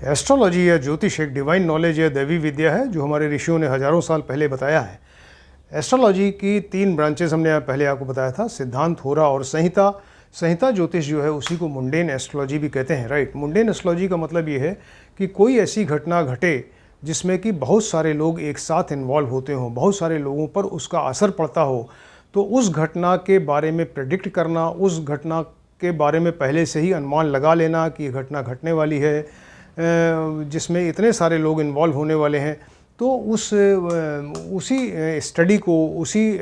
Astrology या ज्योतिष एक डिवाइन नॉलेज या दैवी विद्या है जो हमारे ऋषियों ने हजारों साल पहले बताया है। एस्ट्रोलॉजी की 3 ब्रांचेस हमने पहले आपको बताया था, सिद्धांत, होरा और संहिता। संहिता ज्योतिष जो है उसी को मुंडेन एस्ट्रोलॉजी भी कहते हैं, राइट। मुंडेन एस्ट्रोलॉजी का मतलब ये है कि कोई ऐसी घटना घटे जिसमें कि बहुत सारे लोग एक साथ इन्वॉल्व होते हों, बहुत सारे लोगों पर उसका असर पड़ता हो, तो उस घटना के बारे में प्रेडिक्ट करना, उस घटना के बारे में पहले से ही अनुमान लगा लेना कि ये घटना घटने वाली है, जिसमें इतने सारे लोग इन्वॉल्व होने वाले हैं, तो उसी स्टडी को, उसी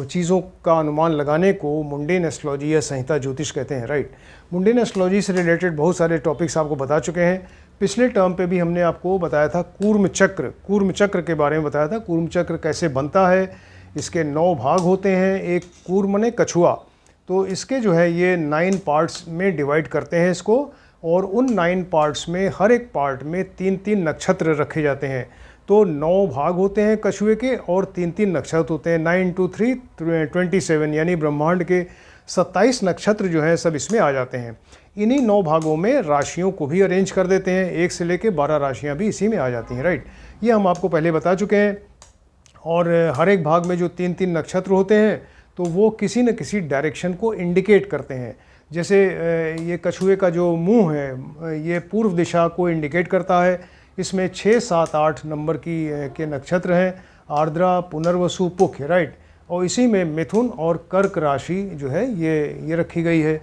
चीज़ों का अनुमान लगाने को मुंडेन एस्ट्रोलॉजी या संहिता ज्योतिष कहते हैं, राइट। मुंडेन एस्ट्रोलॉजी से रिलेटेड बहुत सारे टॉपिक्स आपको बता चुके हैं। पिछले टर्म पे भी हमने आपको बताया था कूर्म चक्र के बारे में बताया था। कूर्म चक्र कैसे बनता है, इसके 9 भाग होते हैं। एक कूर्म ने कछुआ, तो इसके जो है ये 9 पार्ट्स में डिवाइड करते हैं इसको, और उन 9 पार्ट्स में हर एक पार्ट में 3-3 नक्षत्र रखे जाते हैं। तो 9 भाग होते हैं कछुए के और 3-3 नक्षत्र होते हैं। 9 2 3 27, यानी ब्रह्मांड के 27 नक्षत्र जो हैं सब इसमें आ जाते हैं। इन्हीं 9 भागों में राशियों को भी अरेंज कर देते हैं, 1 से लेकर 12 राशियाँ भी इसी में आ जाती हैं, राइट। ये हम आपको पहले बता चुके हैं। और हर एक भाग में जो 3-3 नक्षत्र होते हैं तो वो किसी न किसी डायरेक्शन को इंडिकेट करते हैं। जैसे ये कछुए का जो मुंह है ये पूर्व दिशा को इंडिकेट करता है। इसमें 6, 7, 8 नंबर के नक्षत्र हैं, आर्द्रा, पुनर्वसु, पुख, राइट। और इसी में मिथुन और कर्क राशि जो है ये रखी गई है।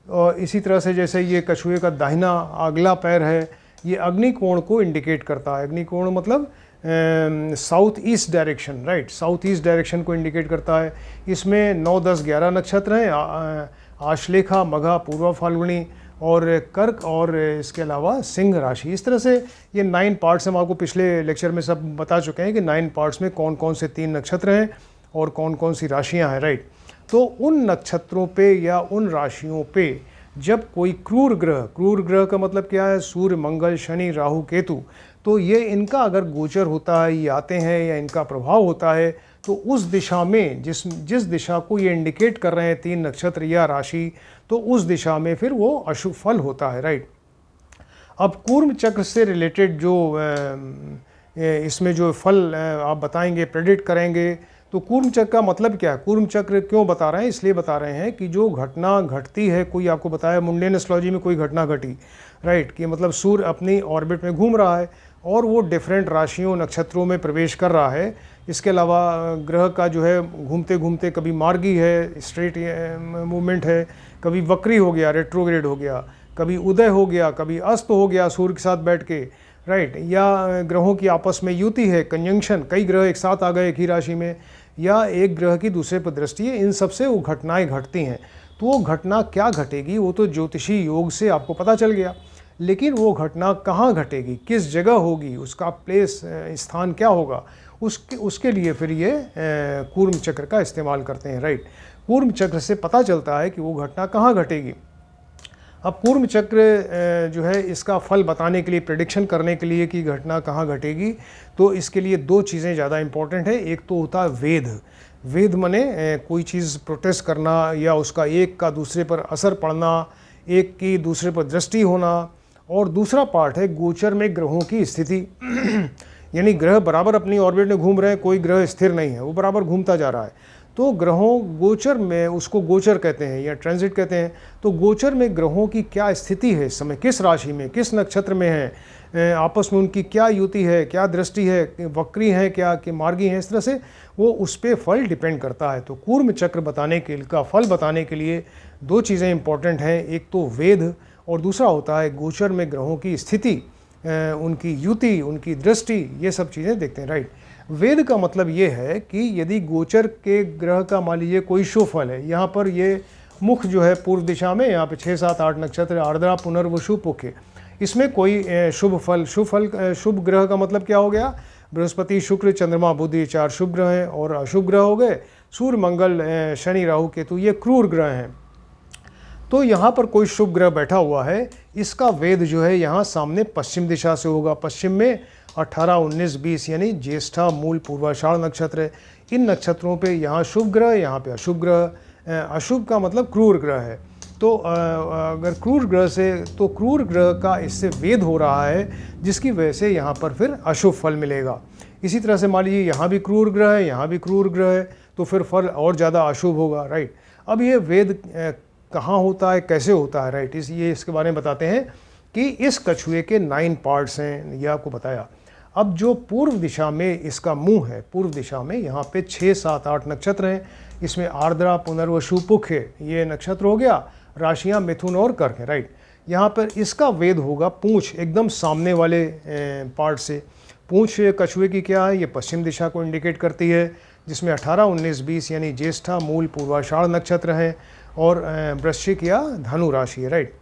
और इसी तरह से जैसे ये कछुए का दाहिना अगला पैर है, ये अग्निकोण को इंडिकेट करता है। अग्निकोण मतलब south east direction, right, south east direction को इंडिकेट करता है। इसमें 9, 10, 11 नक्षत्र हैं, आश्लेखा, मघा, पूर्वा फाल्गुनी और कर्क, और इसके अलावा सिंह राशि। इस तरह से ये 9 पार्ट्स हम आपको पिछले लेक्चर में सब बता चुके हैं कि 9 पार्ट्स में कौन कौन से 3 नक्षत्र हैं और कौन कौन सी राशियां हैं, राइट। तो उन नक्षत्रों पे या उन राशियों पे जब कोई क्रूर ग्रह का मतलब क्या है, सूर्य, मंगल, शनि, राहु, केतु, तो ये इनका अगर गोचर होता है, ये आते हैं या इनका प्रभाव होता है, तो उस दिशा में जिस दिशा को ये इंडिकेट कर रहे हैं 3 नक्षत्र या राशि, तो उस दिशा में फिर वो अशुभ फल होता है, राइट। अब कूर्म चक्र से रिलेटेड जो इसमें जो फल आप बताएंगे, प्रेडिक्ट करेंगे, तो कूर्म चक्र का मतलब क्या है, कूर्म चक्र क्यों बता रहे हैं, इसलिए बता रहे हैं कि जो घटना घटती है, कोई आपको बताया मुंडेन एस्ट्रोलॉजी में कोई घटना घटी, राइट, कि मतलब सूर्य अपनी ऑर्बिट में घूम रहा है और वो डिफरेंट राशियों, नक्षत्रों में प्रवेश कर रहा है। इसके अलावा ग्रह का जो है घूमते घूमते कभी मार्गी है, स्ट्रेट मूवमेंट है, कभी वक्री हो गया, रेट्रोग्रेड हो गया, कभी उदय हो गया, कभी अस्त हो गया सूर्य के साथ बैठ के, राइट। या ग्रहों की आपस में युति है, कंजंक्शन, कई ग्रह एक साथ आ गए एक ही राशि में, या एक ग्रह की दूसरे पर दृष्टि है, इन सबसे वो घटनाएं घटती हैं। तो वो घटना क्या घटेगी वो तो ज्योतिषी योग से आपको पता चल गया, लेकिन वो घटना कहाँ घटेगी, किस जगह होगी, उसका प्लेस, स्थान क्या होगा, उसके लिए फिर ये कूर्म चक्र का इस्तेमाल करते हैं, राइट। कूर्म चक्र से पता चलता है कि वो घटना कहाँ घटेगी। अब कूर्म चक्र जो है इसका फल बताने के लिए, प्रेडिक्शन करने के लिए कि घटना कहाँ घटेगी, तो इसके लिए 2 चीज़ें ज़्यादा इंपॉर्टेंट है। एक तो होता है वेद माने कोई चीज़ प्रोटेस्ट करना या उसका एक का दूसरे पर असर पड़ना, एक की दूसरे पर दृष्टि होना, और दूसरा पार्ट है गोचर में ग्रहों की स्थिति यानी ग्रह बराबर अपनी ऑर्बिट में घूम रहे हैं, कोई ग्रह स्थिर नहीं है, वो बराबर घूमता जा रहा है। तो ग्रहों गोचर में, उसको गोचर कहते हैं या ट्रांजिट कहते हैं। तो गोचर में ग्रहों की क्या स्थिति है इस समय, किस राशि में, किस नक्षत्र में है, आपस में उनकी क्या युति है, क्या दृष्टि है, वक्री हैं क्या, कि मार्गी हैं, इस तरह से वो उस पर फल डिपेंड करता है। तो कूर्म चक्र का फल बताने के लिए 2 चीज़ें इंपॉर्टेंट हैं, एक तो वेद और दूसरा होता है गोचर में ग्रहों की स्थिति, उनकी युति, उनकी दृष्टि, ये सब चीज़ें देखते हैं, राइट। वेद का मतलब ये है कि यदि गोचर के ग्रह का मान लीजिए कोई शुभ फल है, यहाँ पर ये मुख जो है पूर्व दिशा में, यहाँ पे 6, 7, 8 नक्षत्र, आर्द्रा, पुनर्वसु, पुख है, इसमें कोई शुभ ग्रह का मतलब क्या हो गया, बृहस्पति, शुक्र, चंद्रमा, बुध, ये 4 शुभ ग्रह हैं, और अशुभ ग्रह हो गए सूर्य, मंगल, शनि, राहु, केतु, ये क्रूर ग्रह हैं। तो यहाँ पर कोई शुभ ग्रह बैठा हुआ है, इसका वेद जो है यहाँ सामने पश्चिम दिशा से होगा। पश्चिम में 18, 19, 20 यानी ज्येष्ठा, मूल, पूर्वाषाढ़ नक्षत्र है। इन नक्षत्रों पे यहाँ शुभ ग्रह, यहाँ पे अशुभ ग्रह। अशुभ का मतलब क्रूर ग्रह है। तो अगर क्रूर ग्रह से, तो क्रूर ग्रह का इससे वेद हो रहा है, जिसकी वजह से यहाँ पर फिर अशुभ फल मिलेगा। इसी तरह से मान लीजिए यहाँ भी क्रूर ग्रह है, यहाँ भी क्रूर ग्रह है, तो फिर फल और ज़्यादा अशुभ होगा, राइट। अब ये वेद कहाँ होता है, कैसे होता है, राइट, इसके बारे में बताते हैं कि इस कछुए के 9 पार्ट्स हैं, ये आपको बताया। अब जो पूर्व दिशा में इसका मुंह है, पूर्व दिशा में यहाँ पे 6, 7, 8 नक्षत्र हैं। इसमें आर्द्रा, पुनर्वसु, पुख है, ये नक्षत्र हो गया। राशियाँ मिथुन और कर्क है, राइट। यहाँ पर इसका वेद होगा पूंछ, एकदम सामने वाले पार्ट से। पूंछ कछुए की क्या है, ये पश्चिम दिशा को इंडिकेट करती है, जिसमें 18, 19, 20 यानी ज्येष्ठा, मूल, पूर्वाषाढ़ नक्षत्र हैं और वृश्चिक या धनु राशि है, राइट।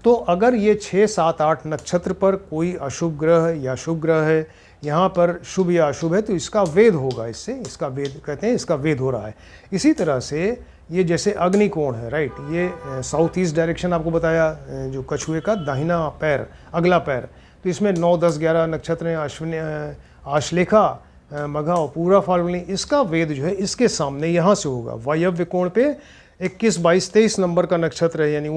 तो अगर ये 6, 7, 8 नक्षत्र पर कोई अशुभ ग्रह या शुभ ग्रह है, यहाँ पर शुभ या अशुभ है, तो इसका वेद होगा। इससे इसका वेद कहते हैं, इसका वेद हो रहा है। इसी तरह से ये जैसे अग्निकोण है, राइट, ये साउथ ईस्ट डायरेक्शन आपको बताया, जो कछुए का दाहिना पैर, अगला पैर, तो इसमें 9, 10, 11 नक्षत्र हैं, अश्विनी, आश्लेखा, मघा और पूरा फाल्गुनी। इसका वेद जो है इसके सामने यहाँ से होगा। वायव्य कोण पे 21, 22, 23 नंबर का नक्षत्र है, यानी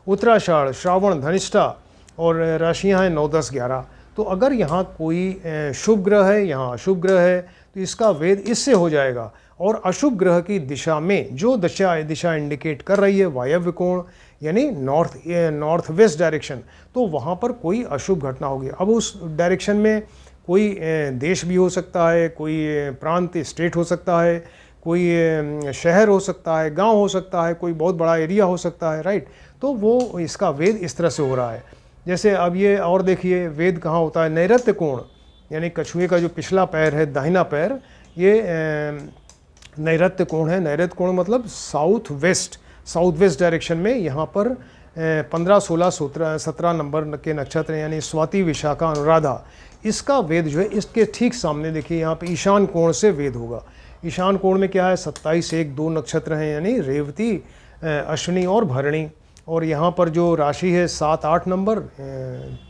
उत्तराषाढ़, श्रावण, धनिष्ठा और राशियाँ हैं 9, 10, 11। तो अगर यहाँ कोई शुभ ग्रह है, यहाँ अशुभ ग्रह है, तो इसका वेद इससे हो जाएगा। और अशुभ ग्रह की दिशा में जो दिशा इंडिकेट कर रही है वायव्य कोण, यानी नॉर्थ वेस्ट डायरेक्शन, तो वहाँ पर कोई अशुभ घटना होगी। अब उस डायरेक्शन में कोई देश भी हो सकता है, कोई प्रांत, स्टेट हो सकता है, कोई शहर हो सकता है, गांव हो सकता है, कोई बहुत बड़ा एरिया हो सकता है, राइट। तो वो इसका वेद इस तरह से हो रहा है। जैसे अब ये और देखिए वेद कहाँ होता है, नैऋत्य कोण, यानी कछुए का जो पिछला पैर है, दाहिना पैर, ये नैऋत्य कोण है। नैऋत्य कोण मतलब साउथ वेस्ट डायरेक्शन में। यहाँ पर 15, 16, 17 नंबर के नक्षत्र, यानी स्वाति, विशाखा, अनुराधा। इसका वेद जो है इसके ठीक सामने देखिए, यहाँ पे ईशान कोण से वेद होगा। ईशान कोण में क्या है, 27, 1, 2 नक्षत्र हैं, यानी रेवती, अश्विनी और भरणी। और यहाँ पर जो राशि है 7, 8 नंबर,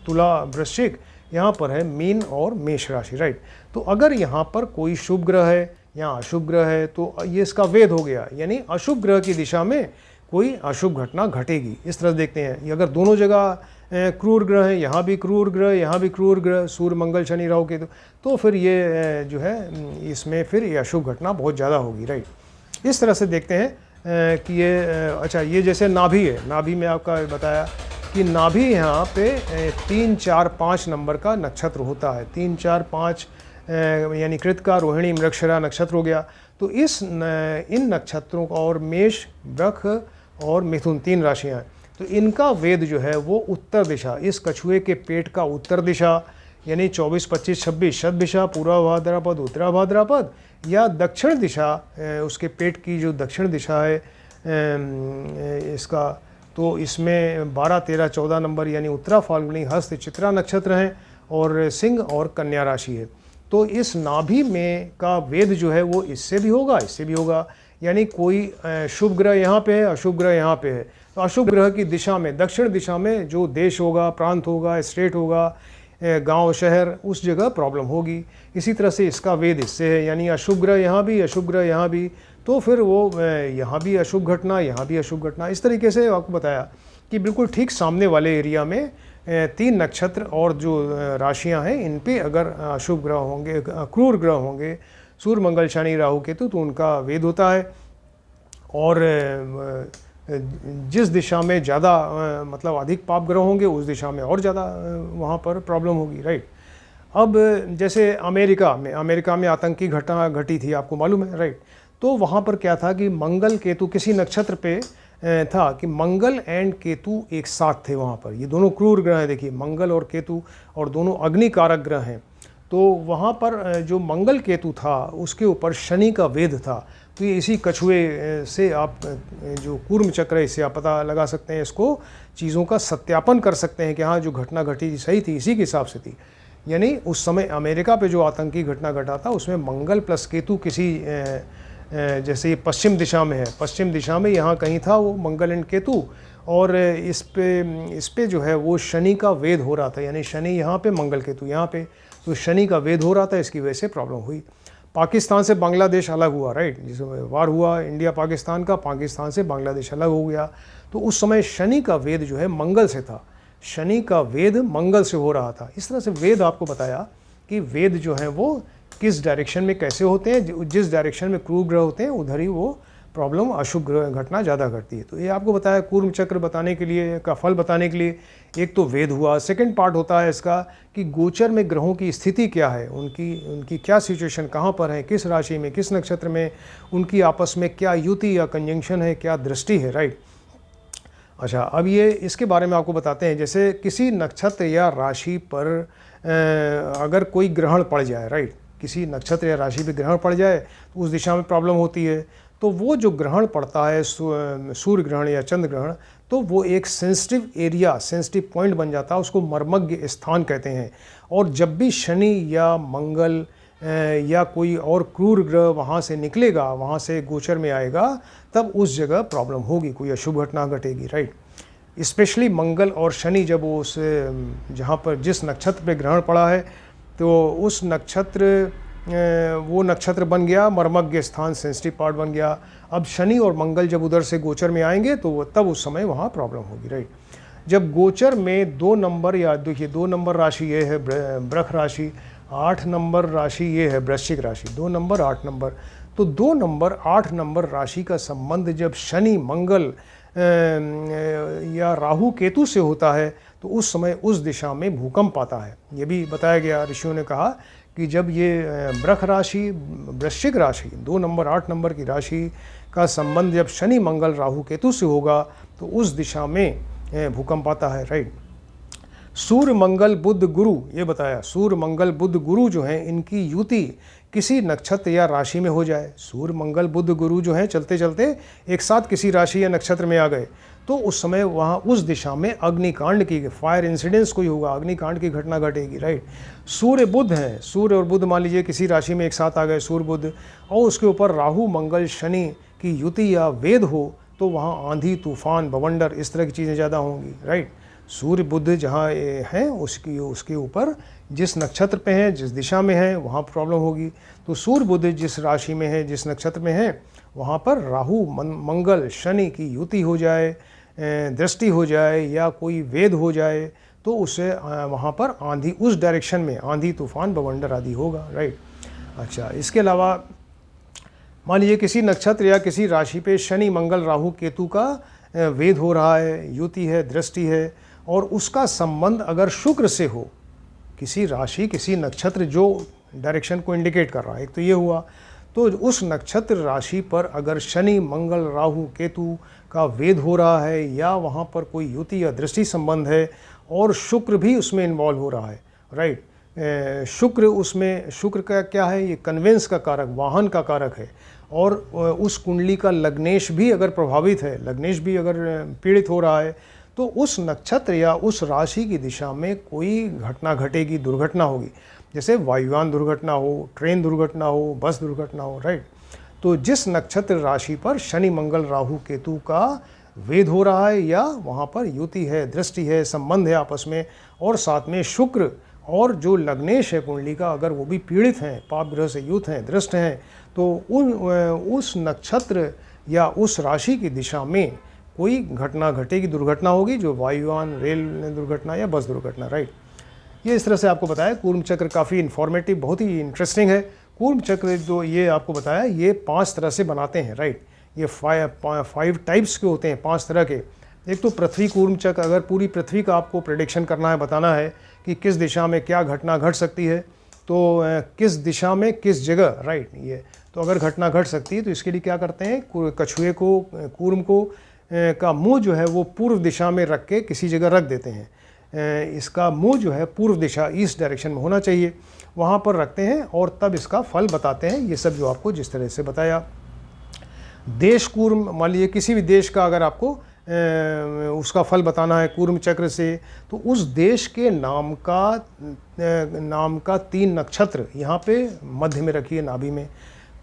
तुला, वृश्चिक, यहाँ पर है मीन और मेष राशि, राइट। तो अगर यहाँ पर कोई शुभ ग्रह है या अशुभ ग्रह है, तो ये इसका वेद हो गया, यानी अशुभ ग्रह की दिशा में कोई अशुभ घटना घटेगी। इस तरह देखते हैं, अगर दोनों जगह क्रूर ग्रह है, यहाँ भी क्रूर ग्रह, यहाँ भी क्रूर ग्रह, सूर्य, मंगल, शनि, राहु, केतु, तो फिर ये जो है इसमें फिर ये अशुभ घटना बहुत ज़्यादा होगी, राइट। इस तरह से देखते हैं कि ये अच्छा, ये जैसे नाभि है, नाभि में आपका बताया कि नाभि यहाँ पे 3, 4, 5 नंबर का नक्षत्र होता है। 3, 4, 5 यानी कृतिका, रोहिणी, मृगशिरा नक्षत्र हो गया। तो इन नक्षत्रों का, और मेष, वृष और मिथुन 3 राशियाँ हैं, तो इनका वेद जो है वो उत्तर दिशा, इस कछुए के पेट का उत्तर दिशा, यानी 24, 25, 26 शत दिशा, पूर्वा भाद्रपद, उत्तरा भाद्रपद, या दक्षिण दिशा, उसके पेट की जो दक्षिण दिशा है इसका, तो इसमें 12, 13, 14 नंबर, यानी उत्तरा फाल्गुनी, हस्त, चित्रा नक्षत्र हैं और सिंह और कन्या राशि है। तो इस नाभि में का वेद जो है वो इससे भी होगा, इससे भी होगा, यानी कोई शुभ ग्रह यहाँ पे है, अशुभ ग्रह यहाँ पे है, तो अशुभ ग्रह की दिशा में, दक्षिण दिशा में जो देश होगा, प्रांत होगा, स्टेट होगा, गांव, शहर, उस जगह प्रॉब्लम होगी। इसी तरह से इसका वेद इससे है, यानी अशुभ ग्रह यहाँ भी, अशुभ ग्रह यहाँ भी, तो फिर वो यहाँ भी अशुभ घटना, यहाँ भी अशुभ घटना। इस तरीके से आपको बताया कि बिल्कुल ठीक सामने वाले एरिया में 3 नक्षत्र और जो राशियाँ हैं, इन पे अगर अशुभ ग्रह होंगे, क्रूर ग्रह होंगे, सूर्य, मंगल, शनि, राहु, केतु, तो उनका वेद होता है। और जिस दिशा में ज़्यादा मतलब अधिक पाप ग्रह होंगे, उस दिशा में और ज़्यादा वहाँ पर प्रॉब्लम होगी, राइट। अब जैसे अमेरिका में आतंकी घटना घटी थी, आपको मालूम है, राइट। तो वहाँ पर क्या था कि मंगल, केतु किसी नक्षत्र पे था कि मंगल एंड केतु एक साथ थे वहाँ पर। ये दोनों क्रूर ग्रह हैं, देखिए मंगल और केतु, और दोनों अग्निकारक ग्रह हैं। तो वहाँ पर जो मंगल केतु था उसके ऊपर शनि का वेद था। तो ये इसी कछुए से आप जो कूर्म चक्र है, इससे आप पता लगा सकते हैं, इसको चीज़ों का सत्यापन कर सकते हैं कि हाँ जो घटना घटी सही थी, इसी के हिसाब से थी। यानी उस समय अमेरिका पे जो आतंकी घटना घटा था उसमें मंगल प्लस केतु किसी जैसे ये पश्चिम दिशा में है, पश्चिम दिशा में यहाँ कहीं था वो मंगल एंड केतु, और इस पे जो है वो शनि का वेद हो रहा था, यानी शनि यहाँ पे, मंगल केतु यहाँ पे, तो शनि का वेद हो रहा था, इसकी वजह से प्रॉब्लम हुई। पाकिस्तान से बांग्लादेश अलग हुआ, राइट, जिस समय वार हुआ इंडिया पाकिस्तान का, पाकिस्तान से बांग्लादेश अलग हो गया, तो उस समय शनि का वेद जो है मंगल से था, शनि का वेद मंगल से हो रहा था। इस तरह से वेद आपको बताया कि वेद जो है वो किस डायरेक्शन में कैसे होते हैं, जिस डायरेक्शन में क्रूर ग्रह होते हैं उधर ही वो प्रॉब्लम, अशुभ घटना ज़्यादा घटती है। तो ये आपको बताया कूर्म चक्र बताने के लिए, का फल बताने के लिए एक तो वेद हुआ। सेकंड पार्ट होता है इसका कि गोचर में ग्रहों की स्थिति क्या है, उनकी क्या सिचुएशन कहाँ पर है, किस राशि में, किस नक्षत्र में, उनकी आपस में क्या युति या कंजंक्शन है, क्या दृष्टि है, राइट। अच्छा, अब ये इसके बारे में आपको बताते हैं। जैसे किसी नक्षत्र या राशि पर अगर कोई ग्रहण पड़ जाए, राइट, किसी नक्षत्र या राशि पे ग्रहण पड़ जाए तो उस दिशा में प्रॉब्लम होती है। तो वो जो ग्रहण पड़ता है, सूर्य ग्रहण या चंद्र ग्रहण, तो वो एक सेंसिटिव एरिया, सेंसिटिव पॉइंट बन जाता है, उसको मर्मज्ञ स्थान कहते हैं। और जब भी शनि या मंगल या कोई और क्रूर ग्रह वहाँ से निकलेगा, वहाँ से गोचर में आएगा, तब उस जगह प्रॉब्लम होगी, कोई अशुभ घटना घटेगी, राइट। स्पेशली मंगल और शनि जब उस जहाँ पर जिस नक्षत्र पे ग्रहण पड़ा है तो उस नक्षत्र, वो नक्षत्र बन गया मर्मज्ञ स्थान, सेंसिटिव पार्ट बन गया। अब शनि और मंगल जब उधर से गोचर में आएंगे तो तब उस समय वहाँ प्रॉब्लम होगी, राइट। जब गोचर में 2 नंबर, या देखिए 2 नंबर राशि ये है वृष राशि, 8 नंबर राशि ये है वृश्चिक राशि, 2 नंबर 8 नंबर, तो 2 नंबर 8 नंबर राशि का संबंध जब शनि मंगल या राहु केतु से होता है तो उस समय उस दिशा में भूकंप आता है। ये भी बताया गया, ऋषियों ने कहा कि जब ये वृष राशि, वृश्चिक राशि, 2 नंबर 8 नंबर की राशि का संबंध जब शनि मंगल राहु केतु से होगा तो उस दिशा में भूकंप आता है, राइट। सूर्य मंगल बुध गुरु, ये बताया, सूर्य मंगल बुध गुरु जो हैं इनकी युति किसी नक्षत्र या राशि में हो जाए। सूर्य मंगल बुध गुरु जो हैं चलते चलते एक साथ किसी राशि या नक्षत्र में आ गए तो उस समय वहाँ उस दिशा में अग्निकांड की, फायर इंसिडेंस कोई होगा, अग्निकांड की घटना घटेगी, राइट। सूर्य बुध हैं, सूर्य और बुध मान लीजिए किसी राशि में एक साथ आ गए, सूर्य बुध, और उसके ऊपर राहु मंगल शनि की युति या वेद हो तो वहाँ आंधी तूफान बवंडर इस तरह की चीज़ें ज़्यादा होंगी, राइट। सूर्य बुध जहाँ हैं उसके ऊपर जिस नक्षत्र पे हैं, जिस दिशा में है, वहाँ प्रॉब्लम होगी। तो सूर्य बुध जिस राशि में है, जिस नक्षत्र में है, वहाँ पर राहु मंगल शनि की युति हो जाए, दृष्टि हो जाए या कोई वेद हो जाए तो उससे वहाँ पर आंधी, उस डायरेक्शन में आंधी तूफान बवंडर आदि होगा, राइट। अच्छा, इसके अलावा मान लीजिए किसी नक्षत्र या किसी राशि पे शनि मंगल राहु केतु का वेद हो रहा है, युति है, दृष्टि है, और उसका संबंध अगर शुक्र से हो, किसी राशि किसी नक्षत्र जो डायरेक्शन को इंडिकेट कर रहा है, एक तो ये हुआ, तो उस नक्षत्र राशि पर अगर शनि मंगल राहु केतु का वेद हो रहा है या वहाँ पर कोई युति या दृष्टि संबंध है और शुक्र भी उसमें इन्वॉल्व हो रहा है, राइट। शुक्र उसमें, शुक्र का क्या है, ये कन्वेंस का कारक, वाहन का कारक है, और उस कुंडली का लग्नेश भी अगर प्रभावित है, लग्नेश भी अगर पीड़ित हो रहा है तो उस नक्षत्र या उस राशि की दिशा में कोई घटना घटेगी, दुर्घटना होगी, जैसे वायुयान दुर्घटना हो, ट्रेन दुर्घटना हो, बस दुर्घटना हो, राइट। तो जिस नक्षत्र राशि पर शनि मंगल राहु केतु का वेद हो रहा है या वहाँ पर युति है, दृष्टि है, संबंध है आपस में, और साथ में शुक्र और जो लग्नेश है कुंडली का अगर वो भी पीड़ित हैं, पाप ग्रह से युत हैं, दृष्ट हैं, तो उस नक्षत्र या उस राशि की दिशा में कोई घटना घटेगी, दुर्घटना होगी, जो वायुयान, रेल दुर्घटना या बस दुर्घटना, राइट। ये इस तरह से आपको बताया। कूर्म चक्र काफ़ी इन्फॉर्मेटिव, बहुत ही इंटरेस्टिंग है। कूर्म चक्र जो ये आपको बताया, ये 5 तरह से बनाते हैं, राइट। ये 5 टाइप्स के होते हैं, 5 तरह के। एक तो पृथ्वी कूर्म चक्र, अगर पूरी पृथ्वी का आपको प्रेडिक्शन करना है, बताना है कि किस दिशा में क्या घटना घट सकती है, तो किस दिशा में किस जगह, राइट। ये तो अगर घटना घट सकती है तो इसके लिए क्या करते हैं, कछुए को, कूर्म को का मुंह जो है वो पूर्व दिशा में रख के किसी जगह रख देते हैं। इसका मुंह जो है पूर्व दिशा, ईस्ट डायरेक्शन में होना चाहिए, वहाँ पर रखते हैं और तब इसका फल बताते हैं। ये सब जो आपको जिस तरह से बताया। देश कूर्म, मान लीजिए किसी भी देश का अगर आपको उसका फल बताना है कूर्म चक्र से, तो उस देश के नाम का 3 नक्षत्र यहाँ पे मध्य में रखिए, नाभि में।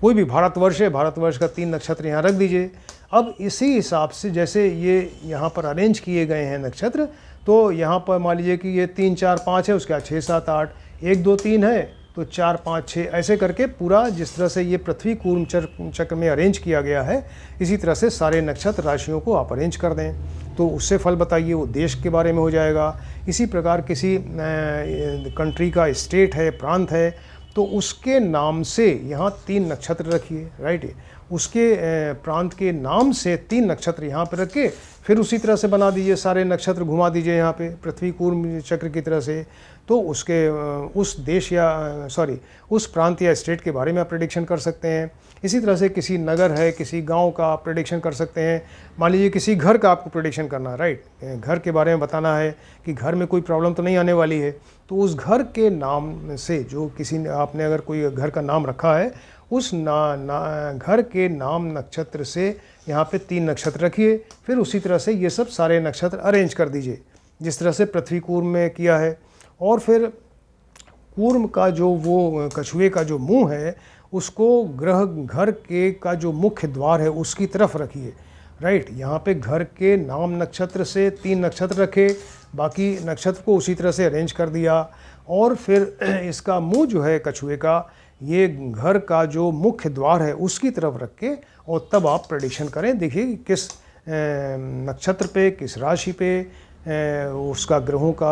कोई भी भारतवर्ष है, भारतवर्ष का 3 नक्षत्र यहाँ रख दीजिए। अब इसी हिसाब से जैसे ये यहाँ पर अरेंज किए गए हैं नक्षत्र, तो यहाँ पर मान लीजिए कि ये 3 4 5 है, उसके बाद 6 7 8, 1 2 3 है, तो 4, 5, 6 ऐसे करके पूरा जिस तरह से ये पृथ्वी कूर्म चक्र में अरेंज किया गया है, इसी तरह से सारे नक्षत्र राशियों को आप अरेंज कर दें तो उससे फल बताइए, वो देश के बारे में हो जाएगा। इसी प्रकार किसी कंट्री का स्टेट है, प्रांत है, तो उसके नाम से यहाँ 3 नक्षत्र रखिए, राइट। उसके प्रांत के नाम से 3 नक्षत्र यहाँ पर रख के फिर उसी तरह से बना दीजिए, सारे नक्षत्र घुमा दीजिए यहाँ पे पृथ्वी कूर्म चक्र की तरह से। तो उसके उस देश या उस प्रांत या स्टेट के बारे में आप प्रेडिक्शन कर सकते हैं। इसी तरह से किसी नगर है, किसी गांव का आप प्रेडिक्शन कर सकते हैं। मान लीजिए किसी घर का आपको प्रेडिक्शन करना है, राइट, घर के बारे में बताना है कि घर में कोई प्रॉब्लम तो नहीं आने वाली है, तो उस घर के नाम से जो किसी आपने अगर कोई घर का नाम रखा है, उस घर के नाम नक्षत्र से यहाँ पे 3 नक्षत्र रखिए, फिर उसी तरह से ये सब सारे नक्षत्र अरेंज कर दीजिए जिस तरह से पृथ्वी कूर्म में किया है। और फिर कूर्म का जो वो कछुए का जो मुंह है, उसको घर के का जो मुख्य द्वार है उसकी तरफ रखिए, राइट। यहाँ पे घर के नाम नक्षत्र से 3 नक्षत्र रखे, बाकी नक्षत्र को उसी तरह से अरेंज कर दिया। और फिर इसका मुंह जो है कछुए का, ये घर का जो मुख्य द्वार है उसकी तरफ रख के और तब आप प्रेडिक्शन करें। देखिए किस नक्षत्र पे, किस राशि पे उसका ग्रहों का,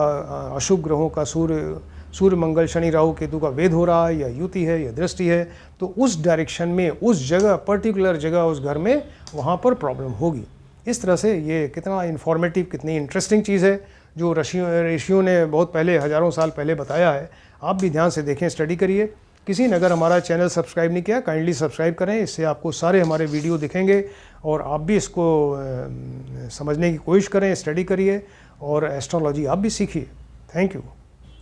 अशुभ ग्रहों का, सूर्य मंगल शनि राहु केतु का वेध हो रहा है, या युति है, या दृष्टि है, तो उस डायरेक्शन में, उस जगह, पर्टिकुलर जगह, उस घर में वहाँ पर प्रॉब्लम होगी। इस तरह से ये कितना इन्फॉर्मेटिव, कितनी इंटरेस्टिंग चीज़ है जो ऋषियों ने बहुत पहले, हज़ारों साल पहले बताया है। आप भी ध्यान से देखें, स्टडी करिए। किसी ने अगर हमारा चैनल सब्सक्राइब नहीं किया, काइंडली सब्सक्राइब करें, इससे आपको सारे हमारे वीडियो दिखेंगे और आप भी इसको समझने की कोशिश करें, स्टडी करिए और एस्ट्रोलॉजी आप भी सीखिए। Thank you.